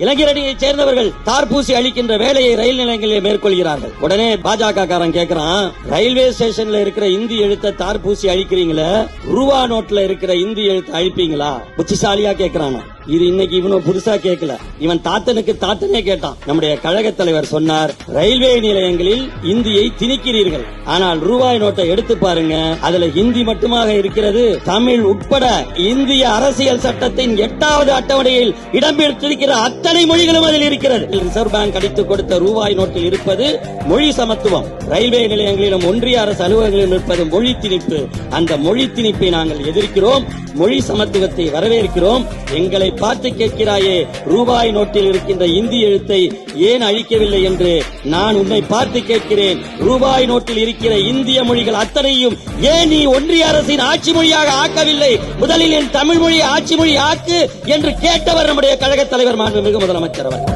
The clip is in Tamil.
இளைஞரணியை சேர்ந்தவர்கள் தார்பூசி அளிக்கின்ற வேலையை ரயில் நிலையங்களில் மேற்கொள்கிறார்கள். உடனே பாஜக காரன் கேட்கிறான், ரயில்வே ஸ்டேஷன்ல இருக்கிற இந்தி எழுத்த தார்பூசி அழிக்கிறீங்களா, ரூபா நோட்ல இருக்கிற இந்தி எழுத்து அழிப்பீங்களா? புத்திசாலியா கேட்கிறான். இது இன்னைக்கு இவனும் புதுசா கேட்கல, இவன் தாத்தனுக்கு தாத்தனே கேட்டான். நம்முடைய கழக தலைவர் சொன்னார், ரயில்வே நிலையங்களில் இந்தியை திணிக்கிறீர்கள், ஆனால் ரூபாய் நோட்டை எடுத்து பாருங்க, அதுல ஹிந்தி மட்டுமாக இருக்கிறது, தமிழ் உட்பட இந்திய அரசியல் சட்டத்தின் 8வது அட்டவணையில் இடம்பெற்றிருக்கிற அத்தனை மொழிகளும் அதில் இருக்கிறது. ரிசர்வ் பேங்க் அடித்துக் கொடுத்த ரூபாய் நோட்டில் இருப்பது மொழி சமத்துவம், ரயில்வே நிலையங்களிலும் ஒன்றிய அரசு அலுவலகங்களிலும் இருப்பது மொழி திணிப்பு. அந்த மொழி திணிப்பை நாங்கள் எதிர்க்கிறோம், மொழி சமத்துவத்தை வரவேற்கிறோம். எங்களை பார்த்து கேட்கிறாயே, ரூபாய் நோட்டில் இருக்கின்ற இந்தி எழுத்தை ஏன் அழிக்கவில்லை என்று நான் உன்னை பார்த்து கேட்கிறேன். ரூபாய் நோட்டில் இருக்கிற இந்திய மொழிகள் அத்தனையும் ஏன் நீ ஒன்றிய அரசின் ஆட்சி மொழியாக ஆக்கவில்லை? முதலில் என் தமிழ் மொழியை ஆட்சி மொழி ஆக்கு என்று கேட்டவர் நம்முடைய கழக தலைவர் மாண்புமிகு முதலமைச்சர் அவர்.